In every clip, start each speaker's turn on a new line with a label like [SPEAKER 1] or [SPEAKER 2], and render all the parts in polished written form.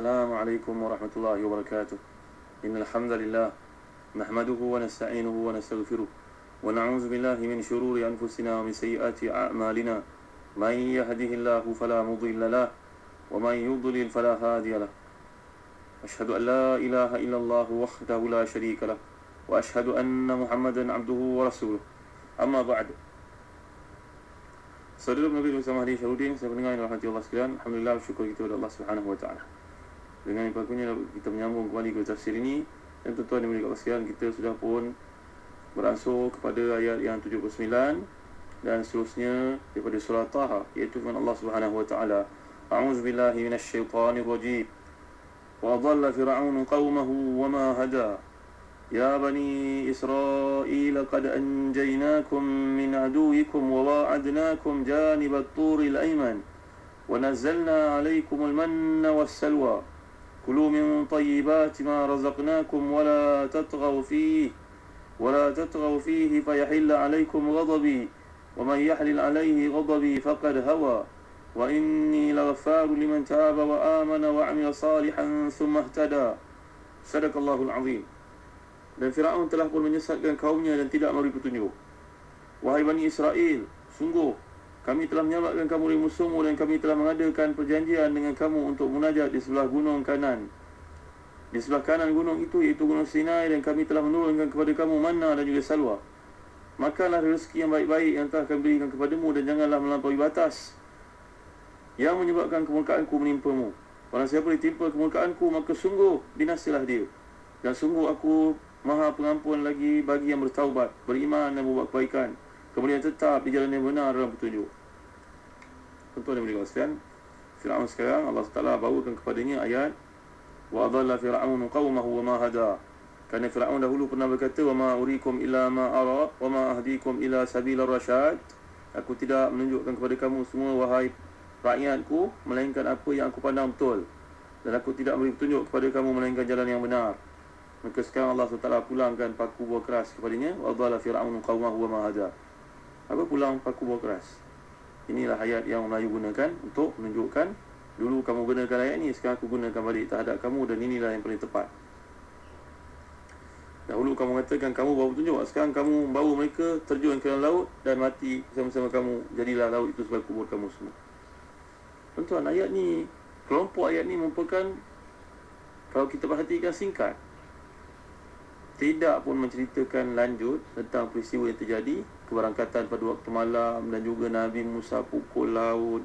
[SPEAKER 1] السلام عليكم ورحمة الله وبركاته. إن الحمد لله نحمده ونستعينه ونستغفره ونعوذ بالله من شرور أنفسنا ومن سيئات أعمالنا. من يهده الله فلا مضل له ومن يضلل فلا هادي له. أشهد أن لا إله إلا الله وحده لا شريك له وأشهد أن محمدا عبده ورسوله. أما بعد. Saudara Nabi bersama Hadi Syarudin, saya mendengar yang rahmati Allah sekalian. Alhamdulillah, syukur kita kepada Allah Subhanahu wa taala. Dengan berlakunya kita menyambung kembali ke tafsir ini, dan tuan-tuan yang mulia Allah sekalian, kita sudah pun beransur kepada ayat yang 79 dan seterusnya daripada surah Taha, iaitu firman Allah Subhanahu wa taala, A'udzubillahi minasyaitonir rajim. Wa dhalla fir'aunu qaumahu wa ma hada. يا بني إسرائيل قد أنجيناكم من عدوكم وواعدناكم جانب الطور الأيمن ونزلنا عليكم المن والسلوى كلوا من طيبات ما رزقناكم ولا تطغوا فيه فيحل عليكم غضبي ومن يحلل عليه غضبي فقد هوى وإني لغفار لمن تاب وآمن وعمل صالحا ثم اهتدى. صدق الله العظيم. Dan Fir'aun telah pun menyesatkan kaumnya dan tidak memberi petunjuk. Wahai Bani Israel, sungguh kami telah menyelamatkan kamu dari musuhmu dan kami telah mengadakan perjanjian dengan kamu untuk munajat di sebelah gunung kanan. Di sebelah kanan gunung itu iaitu gunung Sinai, dan kami telah menurunkan kepada kamu manna dan juga salwa. Makanlah rezeki yang baik-baik yang telah kami berikan kepadamu dan janganlah melampaui batas yang menyebabkan kemurkaanku menimpamu. Barang siapa ditimpa kemurkaanku, maka sungguh binasalah dia. Dan sungguh aku Maha pengampun lagi bagi yang bertaubat, beriman dan berbuat kebaikan, kemudian tetap di jalan yang benar dalam petunjuk. Tuan-tuan dan puan-puan sekalian, Fir'aun sekarang Allah Taala bawakan kepadanya ayat wa dhalla fir'aunu qaumahu wa ma hada. Kerana Fir'aun dahulu pernah berkata, wa ma urikum illa ma ara wa ma ahdikum ila sabilar rasyad. Aku tidak menunjukkan kepada kamu semua wahai rakyatku melainkan apa yang aku pandang betul, dan aku tidak memberi petunjuk kepada kamu melainkan jalan yang benar. Maka sekarang Allah SWT pulangkan paku buah keras kepadanya. Wa dhalla fir'aunu qaumahu wa ma hada. Apa pulang paku buah keras? Inilah ayat yang Melayu gunakan untuk menunjukkan, dulu kamu gunakan ayat ini, sekarang aku gunakan balik terhadap kamu, dan inilah yang paling tepat. Dahulu kamu katakan kamu bawa petunjuk, sekarang kamu bawa mereka terjun ke dalam laut dan mati bersama-sama kamu. Jadilah laut itu sebagai kubur kamu semua. Tuan-tuan, ayat ni, kelompok ayat ni merupakan, kalau kita perhatikan, singkat. Tidak pun menceritakan lanjut tentang peristiwa yang terjadi, keberangkatan pada waktu malam dan juga Nabi Musa pukul laut.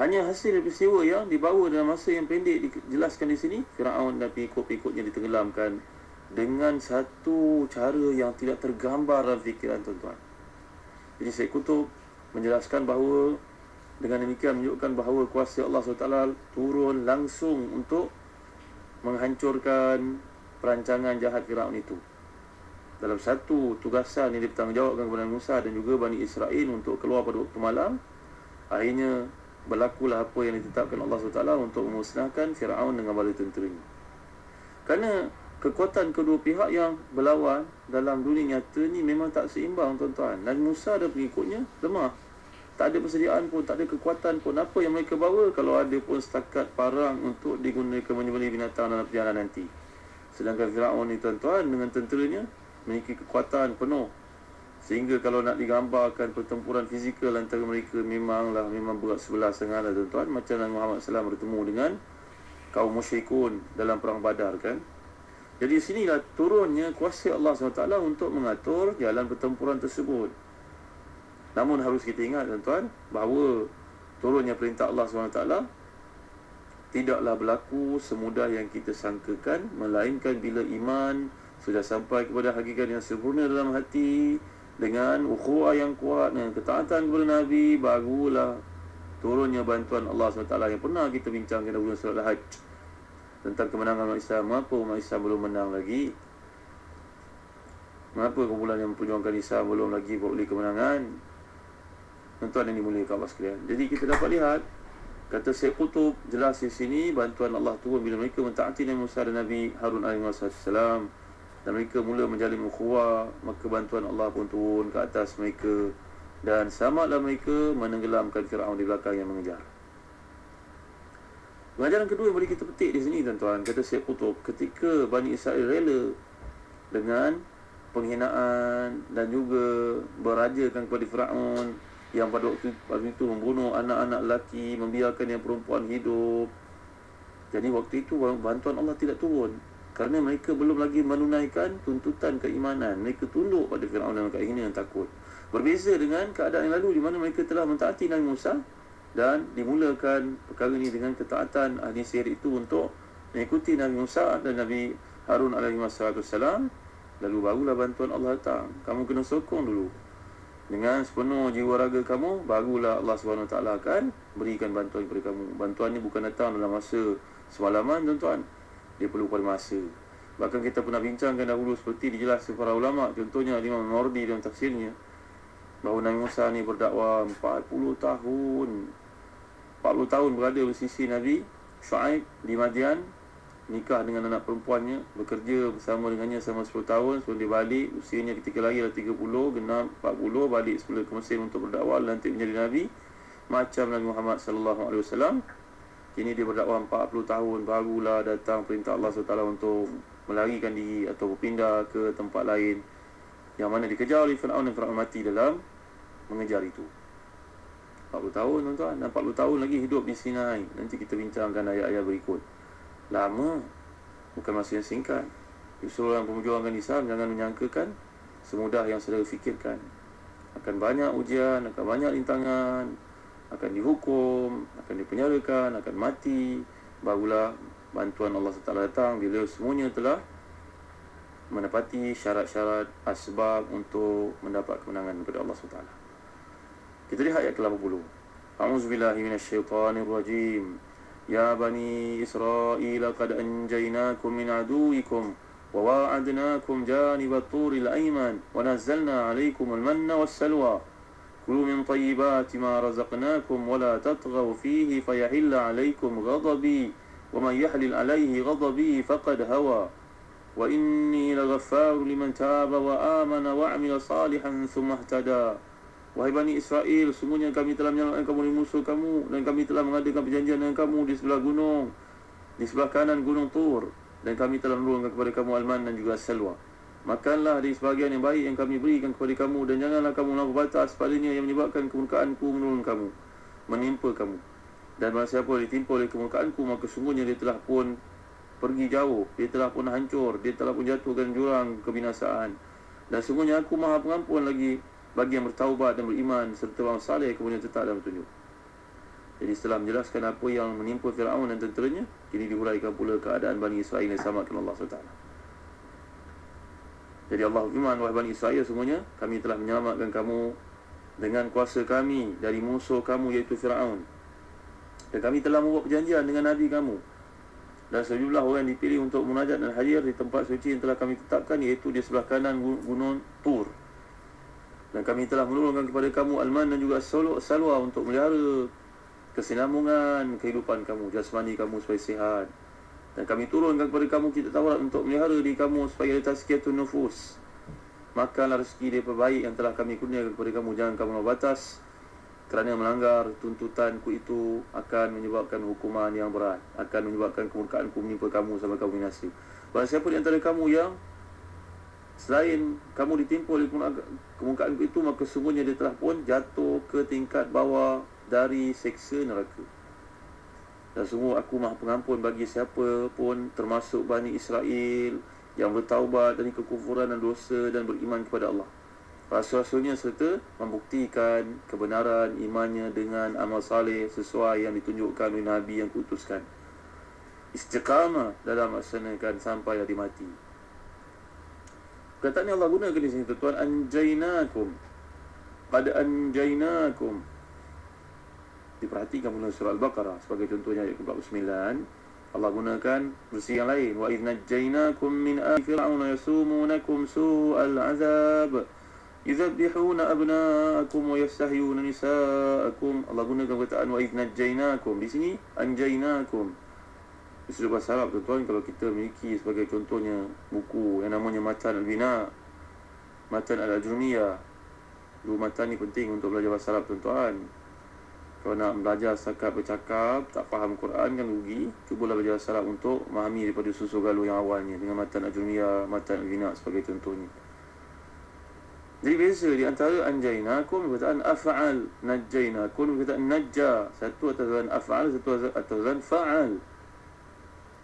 [SPEAKER 1] Hanya hasil peristiwa yang dibawa dalam masa yang pendek dijelaskan di sini. Fir'aun dan pengikut-pengikutnya ditenggelamkan dengan satu cara yang tidak tergambar dalam fikiran tuan-tuan. Jadi Syekh Qutb menjelaskan bahawa dengan demikian menunjukkan bahawa kuasa Allah SWT turun langsung untuk menghancurkan perancangan jahat Fir'aun itu. Dalam satu tugasan yang dipertanggungjawabkan kepada Musa dan juga Bani Israel untuk keluar pada waktu malam, akhirnya berlakulah apa yang ditetapkan Allah SWT untuk memusnahkan Fir'aun dengan bala tenteranya. Kerana kekuatan kedua pihak yang berlawan dalam dunia nyata ni memang tak seimbang tuan-tuan. Dan Musa dan pengikutnya lemah. Tak ada persediaan pun, tak ada kekuatan pun. Apa yang mereka bawa, kalau ada pun setakat parang untuk digunakan menyembelih binatang dalam perjalanan nanti. Sedangkan Fir'aun ni tuan-tuan dengan tenteranya memiliki kekuatan penuh, sehingga kalau nak digambarkan pertempuran fizikal antara mereka memang berat sebelah setengah lah tuan-tuan. Macam Nabi Muhammad SAW bertemu dengan kaum musyrikun dalam perang Badar kan. Jadi sinilah turunnya kuasa Allah SWT untuk mengatur jalan pertempuran tersebut. Namun harus kita ingat tuan-tuan bahawa turunnya perintah Allah SWT tidaklah berlaku semudah yang kita sangkakan, melainkan bila iman sudah sampai kepada hakikat yang sempurna dalam hati, dengan ukhuwah yang kuat, dengan ketaatan kepada Nabi, barulah turunnya bantuan Allah SWT yang pernah kita bincangkan dalam surah Al-Hajj tentang kemenangan umat Islam. Mengapa umat Islam belum menang lagi? Mengapa kumpulan yang memperjuangkan Islam belum lagi beroleh kemenangan? Tuan-tuan yang dimuliakan Allah sekalian. Jadi kita dapat lihat, kata Syekh Qutb jelas di sini, bantuan Allah turun bila mereka mentaati Nabi Musa dan Nabi Harun alaihissalam, dan mereka mula menjalin ukhuwah, maka bantuan Allah pun turun ke atas mereka dan selamatlah mereka menenggelamkan Fir'aun di belakang yang mengejar. Pengajaran kedua yang boleh kita petik di sini tuan-tuan, kata Syekh Qutb, ketika Bani Israel rela dengan penghinaan dan juga berajakan kepada Firaun yang pada waktu itu membunuh anak-anak lelaki, membiarkan yang perempuan hidup. Jadi waktu itu bantuan Allah tidak turun kerana mereka belum lagi menunaikan tuntutan keimanan. Mereka tunduk pada Firaun dalam keadaan dan takut. Berbeza dengan keadaan yang lalu di mana mereka telah mentaati Nabi Musa dan dimulakan perkara ini dengan ketaatan ahli sihir itu untuk mengikuti Nabi Musa dan Nabi Harun alaihi wassalam. Lalu barulah bantuan Allah datang. Kamu kena sokong dulu dengan sepenuh jiwa raga kamu, barulah Allah SWT akan berikan bantuan kepada kamu. Bantuan ni bukan datang dalam masa semalaman tuan-tuan, dia perlu pada masa. Bahkan kita pernah bincangkan dahulu seperti dijelaskan para ulama, contohnya Imam Mawardi dalam tafsirnya, bahawa Nabi Musa ni berdakwah 40 tahun berada bersisi Nabi Shu'aib di Madian, nikah dengan anak perempuannya, bekerja bersama dengannya selama 10 tahun. Sebelum dia balik, usianya ketika lahir 30, genap 40, balik semula ke Mesir untuk berdakwah, lantik menjadi Nabi macam Nabi Muhammad SAW. Kini dia berdakwah 40 tahun, barulah datang perintah Allah SWT untuk melarikan diri atau berpindah ke tempat lain, yang mana dikejar oleh Firaun dan Firaun mati dalam mengejar itu. 40 tahun tuan-tuan, dan 40 tahun lagi hidup di Sinai. Nanti kita bincangkan ayat-ayat berikut. Lama, bukan masa yang singkat. Justru orang memperjuangkan Islam jangan menyangkakan semudah yang saudara fikirkan. Akan banyak ujian, akan banyak rintangan, akan dihukum, akan dipenjarakan, akan mati. Barulah bantuan Allah SWT datang bila semuanya telah menepati syarat-syarat asbab untuk mendapat kemenangan daripada Allah SWT. Kita lihat ayat ke-80. A'udzubillahi minasyaitanirrajim. Ya Bani Israel, qad anjaynakum min aduwikum wa wa'adnakum janibat turil ayman wa nazzalna alaykum al-manna was-salwa kulu min tayyibati ma razaqnakum wa la tatghaw fihi fayahilla alaykum ghadabi wa man yahlil alayhi ghadabi faqad hawa wa inni laghaffaru liman taba wa amana wa 'amila salihan thumma ihtada. Wahai Bani Israel, sungguhnya kami telah menyelamatkan kamu dari musuh kamu, dan kami telah mengadakan perjanjian dengan kamu di sebelah gunung, di sebelah kanan gunung Tur, dan kami telah menurunkan kepada kamu Al-Man dan juga Salwa. Makanlah dari sebahagian yang baik yang kami berikan kepada kamu, dan janganlah kamu melampaui batas padanya yang menyebabkan kemurkaanku menurun kamu, menimpa kamu. Dan barang siapa ditimpa oleh kemurkaanku, maka sungguhnya dia telah pun pergi jauh, dia telah pun hancur, dia telah pun jatuhkan jurang kebinasaan. Dan sungguhnya aku maha pengampun lagi bagi yang bertaubat dan beriman serta orang saleh kemudian tetap dalam petunjuk. Jadi setelah menjelaskan apa yang menimpa Firaun dan tenteranya, kini diuraikan pula keadaan Bani Israel yang diselamatkan Allah SWT. Jadi Allah firman, wahai Bani Israel, sungguhnya kami telah menyelamatkan kamu dengan kuasa kami dari musuh kamu iaitu Firaun. Dan kami telah membuat perjanjian dengan Nabi kamu dan sejumlah orang yang dipilih untuk munajat dan hadir di tempat suci yang telah kami tetapkan, iaitu di sebelah kanan gunung Tur. Dan kami telah menurunkan kepada kamu Al-Man dan juga Salwa untuk melihara kesinambungan kehidupan kamu, jasmani kamu supaya sihat. Dan kami turunkan kepada kamu kitab Taurat untuk melihara diri kamu supaya ada tazkiyatun nufus. Makanlah rezeki daripada baik yang telah kami kurniakan kepada kamu, jangan kamu melampaui batas, kerana melanggar tuntutanku itu akan menyebabkan hukuman yang berat, akan menyebabkan kemurkaanku menimpa kamu sampai kamu binasa. Barang siapa di antara kamu yang selain kamu ditimpa oleh kemurkaanku itu, maka sungguhnya dia telah pun jatuh ke tingkat bawah dari seksa neraka. Dan sungguh aku maha pengampun bagi siapa pun termasuk Bani Israel yang bertaubat dari kekufuran dan dosa dan beriman kepada Allah, rasul-rasulnya, serta membuktikan kebenaran imannya dengan amal saleh sesuai yang ditunjukkan oleh Nabi yang kutuskan, istiqamah dalam melaksanakan sampai hari mati. Perkataan yang Allah gunakan di sini tuan, anjainakum, qad anjainakum. Diperhatikan mula surah Al-Baqarah sebagai contohnya ayat ke-49. Allah gunakan versi yang lain, wa idh najjainakum min ali fir'auna yasumunakum su'al azab yuzabbihuna abna'akum wa yastahyuna nisa'akum. Allah gunakan perkataan wa idh najjainakum. Di sini anjainakum. Di sudut bahasa Arab tuan-tuan, kalau kita memiliki sebagai contohnya buku yang namanya Matan Al-Bina, Matan Al-Ajrumiyah. Dua matan ni penting untuk belajar bahasa Arab tuan-tuan. Kalau nak belajar setakat bercakap, tak faham Quran kan rugi. Cubalah belajar Arab untuk memahami daripada susu galuh yang awalnya dengan matan ajrumiyah, matan al-ghina sebagai contohnya. Jadi beza di antara anjaynakum perkataan af'al, najjaynakum perkataan najja. Satu atas wazan af'al, satu atas wazan fa'al.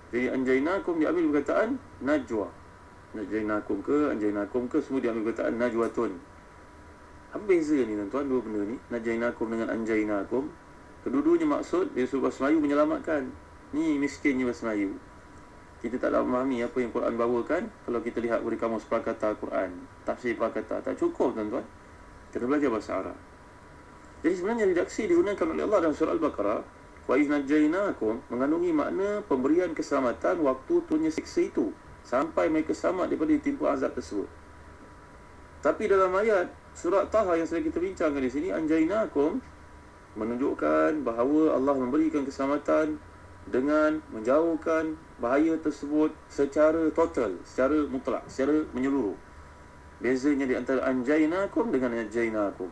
[SPEAKER 1] Jadi anjaynakum diambil perkataan najwa. Najjaynakum ke anjaynakum ke semua diambil perkataan najwatun. Apa beza ni tuan-tuan dua benda ni? Najjaynakum dengan anjaynakum. Kedua-duanya maksud dia suruh bahasa Melayu menyelamatkan. Ni miskinnya bahasa Melayu. Kita tak dapat memahami apa yang Quran bawakan kalau kita lihat dari kamus prakata Quran, tafsir prakata. Tak cukup tuan-tuan. Kita belajar bahasa Arab. Jadi sebenarnya redaksi digunakan oleh Allah dalam surah Al-Baqarah, wa idh najjaynakum, mengandungi makna pemberian keselamatan waktu turunnya siksa itu sampai mereka selamat daripada ditimpa azab tersebut. Tapi dalam ayat surah Taha yang sedang kita bincangkan di sini, anjaynakum menunjukkan bahawa Allah memberikan keselamatan dengan menjauhkan bahaya tersebut secara total, secara mutlak, secara menyeluruh. Bezanya di antara anjaynakum dengan najjaynakum.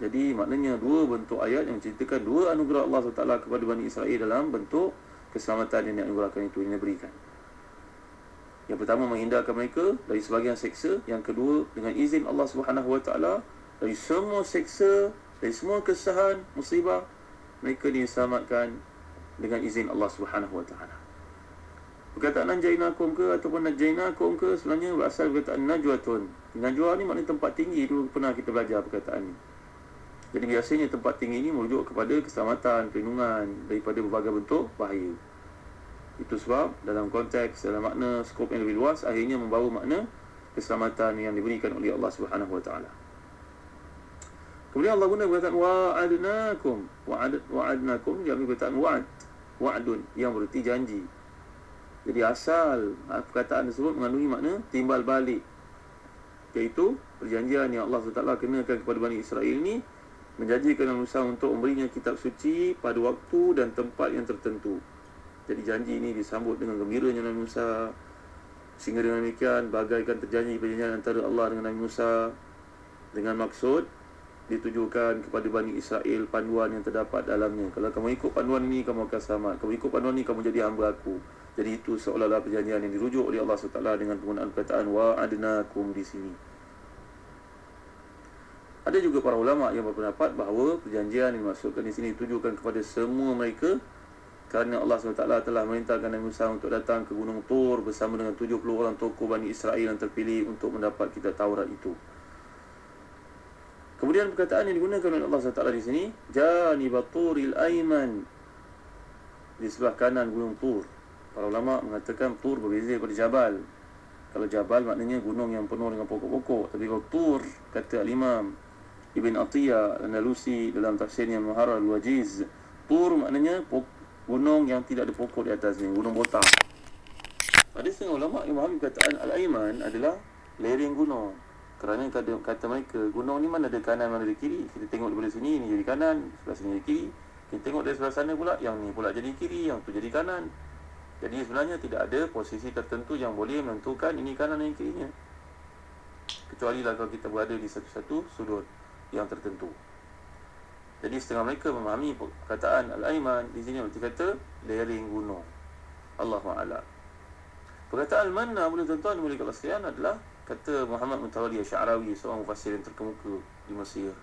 [SPEAKER 1] Jadi maknanya dua bentuk ayat yang menceritakan dua anugerah Allah SWT kepada Bani Israel dalam bentuk keselamatan yang dianugerahkan itu, yang diberikan. Yang pertama menghindarkan mereka dari sebahagian seksa, yang kedua dengan izin Allah SWT dari semua seksa, dari semua kesusahan, musibah, mereka diselamatkan dengan izin Allah SWT. Perkataan anjaynakum ke ataupun najjaynakum ke sebenarnya berasal perkataan najwatun. Najwa ni maknanya tempat tinggi, dulu pernah kita belajar perkataan ni. Jadi biasanya tempat tinggi ini merujuk kepada keselamatan, perlindungan daripada berbagai bentuk bahaya. Itu sebab dalam konteks, dalam makna skop yang lebih luas, akhirnya membawa makna keselamatan yang diberikan oleh Allah SWT. Kemudian Allah guna perkataan wa'adnakum. Wa'adnakum diambil perkataan wa'ad. Wa'adun yang berarti janji. Jadi asal perkataan tersebut mengandungi makna timbal balik, iaitu perjanjian yang Allah SWT kenakan kepada Bani Israel ini, menjanjikan Nabi Musa untuk memberinya kitab suci pada waktu dan tempat yang tertentu. Jadi janji ini disambut dengan gembiranya Nabi Musa, sehingga dengan demikian bagaikan terjanji perjanjian antara Allah dengan Nabi Musa, dengan maksud ditujukan kepada Bani Israel panduan yang terdapat dalamnya. Kalau kamu ikut panduan ini, kamu akan selamat. Kamu ikut panduan ini, kamu jadi hamba aku. Jadi itu seolah-olah perjanjian yang dirujuk oleh Allah SWT dengan penggunaan perkataan wa'adnakum di sini. Ada juga para ulama yang berpendapat bahawa perjanjian yang dimaksudkan di sini ditujukan kepada semua mereka, kerana Allah SWT telah memerintahkan Nabi Musa untuk datang ke Gunung Tur bersama dengan 70 orang tokoh Bani Israel yang terpilih untuk mendapat kitab Taurat itu. Kemudian perkataan yang digunakan oleh Allah SWT di sini, janibaturil aiman, di sebelah kanan Gunung Tur. Para ulama mengatakan Tur berbeza daripada Jabal. Kalau Jabal maknanya gunung yang penuh dengan pokok-pokok, tapi kalau Tur, kata Al-Imam Ibn Atiyah Al-Andalusi dalam tafsirnya Muharrar Al-Wajiz, Tur maknanya gunung yang tidak ada pokok di atasnya, gunung botak. Ada setengah ulama yang memahami perkataan Al-Aiman adalah lereng gunung. Kerana kata mereka, gunung ni mana ada kanan, mana ada kiri. Kita tengok daripada sini, ni jadi kanan, sebelah sini jadi kiri. Kita tengok dari sebelah sana pula, yang ni pula jadi kiri, yang tu jadi kanan. Jadi sebenarnya tidak ada posisi tertentu yang boleh menentukan ini kanan dan kirinya, kecuali lah kalau kita berada di satu-satu sudut yang tertentu. Jadi setengah mereka memahami perkataan Al-Aiman di sini berarti kata lereng gunung. Allahu a'lam. Perkataan Al-Manna, boleh tuan-tuan boleh kalau sekalian, adalah kata Muhammad Mutawalli Asy'arawi, seorang mufassir yang terkemuka di Mesir.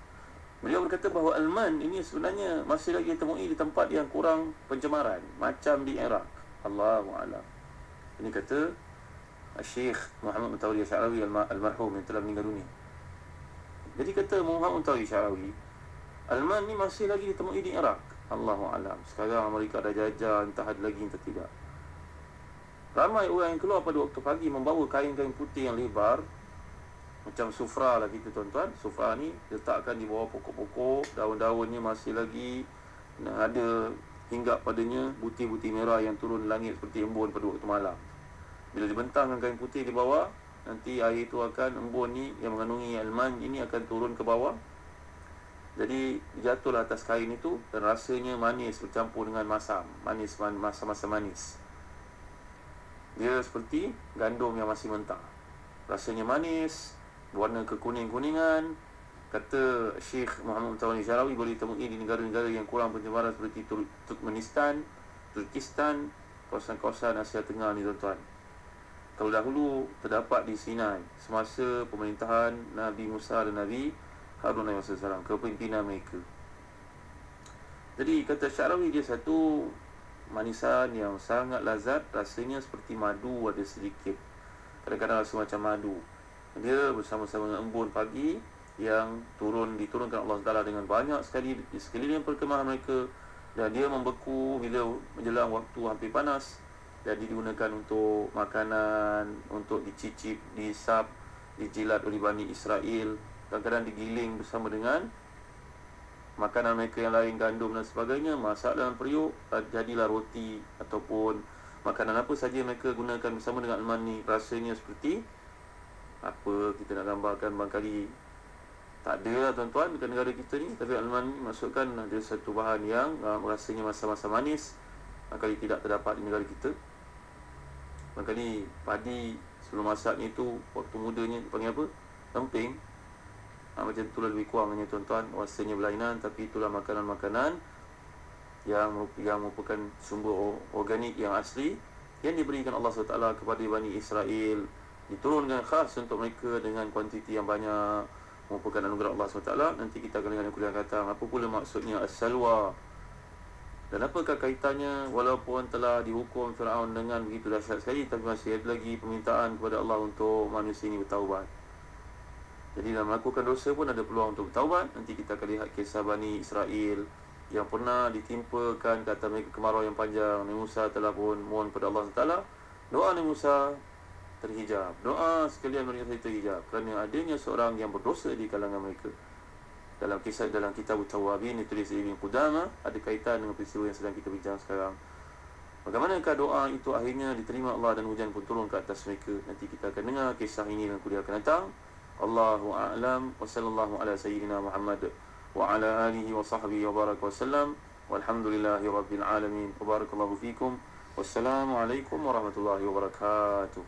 [SPEAKER 1] Beliau berkata bahawa Al-Man ini sebenarnya masih lagi ditemui di tempat yang kurang pencemaran, macam di Iraq. Allahu a'lam. Ini kata Syekh Muhammad Mutawalli Asy'arawi almarhum yang telah meninggal dunia. Jadi kata Muhammad Mutawalli Asy'arawi, Al-Man ni masih lagi ditemui di Iraq. Allahu a'lam. Sekarang Amerika dah jajah, entah ada lagi entah tidak. Ramai orang yang keluar pada waktu pagi membawa kain-kain putih yang lebar, macam sufra lah kita tuan-tuan. Sufra ni letakkan di bawah pokok-pokok, daun-daunnya masih lagi ada hinggap padanya butir-butir merah yang turun langit seperti embun pada waktu malam. Bila dibentangkan kain putih di bawah, nanti air itu akan, embun ni yang mengandungi Al-Man ini akan turun ke bawah. Jadi jatuhlah atas kain itu dan rasanya manis bercampur dengan masam, masam manis. Dia seperti gandum yang masih mentah. Rasanya manis, warna kekuning-kuningan, Kata Syekh Muhammad Mutawalli Syarawi, boleh ditemui di negara-negara yang kurang pencemaran seperti Turkmenistan, Turkistan, kawasan-kawasan Asia Tengah ni tuan-tuan. Kalau dahulu terdapat di Sinai semasa pemerintahan Nabi Musa dan Nabi Harun AS, kepimpinan mereka. Jadi kata Syarawi, dia satu manisan yang sangat lazat, rasanya seperti madu ada sedikit, kadang-kadang rasa macam madu. Dia bersama-sama dengan embun pagi yang diturunkan Allah Taala dengan banyak sekali di sekeliling perkemahan mereka, dan dia membeku bila menjelang waktu hampir panas, dan digunakan untuk makanan, untuk dicicip, dihisap, dijilat oleh Bani Israel, kadang-kadang digiling bersama dengan makanan mereka yang lain, gandum dan sebagainya, masak dalam periuk, jadilah roti ataupun makanan apa saja mereka gunakan bersama dengan alman ni. Rasanya seperti apa kita nak gambarkan, barangkali tak ada lah tuan-tuan dekat negara kita ni, tapi alman ni masukkan ada satu bahan yang rasanya masa-masa manis, barangkali tidak terdapat di negara kita. Barangkali padi sebelum masak ni tu, waktu mudanya dipanggil apa? Lemping. Macam itulah lebih kurangnya tuan-tuan, rasanya berlainan, tapi itulah makanan-makanan yang merupakan sumber organik yang asli, yang diberikan Allah SWT kepada Bani Israel, diturunkan khas untuk mereka dengan kuantiti yang banyak, merupakan anugerah Allah SWT. Nanti kita akan dengar kuliah kata apa pula maksudnya as-salwa, dan apakah kaitannya. Walaupun telah dihukum Fir'aun dengan begitu dahsyat sekali, tapi masih ada lagi permintaan kepada Allah untuk manusia ini bertaubat. Jadi dalam melakukan dosa pun ada peluang untuk bertaubat. Nanti kita akan lihat kisah Bani Israel yang pernah ditimpakan kata mereka kemarau yang panjang. Nabi Musa telah pun mohon kepada Allah SWT. Doa Nabi Musa terhijab, doa sekalian Bani Israel terhijab, kerana adanya seorang yang berdosa di kalangan mereka. Dalam kisah dalam kitab Tawabin ditulis Ibn Qudamah, ada kaitan dengan peristiwa yang sedang kita bincang sekarang. Bagaimanakah doa itu akhirnya diterima Allah dan hujan pun turun ke atas mereka. Nanti kita akan dengar kisah ini dalam kuliah akan datang. Allahu a'lam wa sallallahu ala sayyidina Muhammad wa ala alihi wa sahbihi wa baraka wa sallam, walhamdulillahi rabbil alamin, wa barakallahu fikum, wassalamu alaikum warahmatullahi wabarakatuh.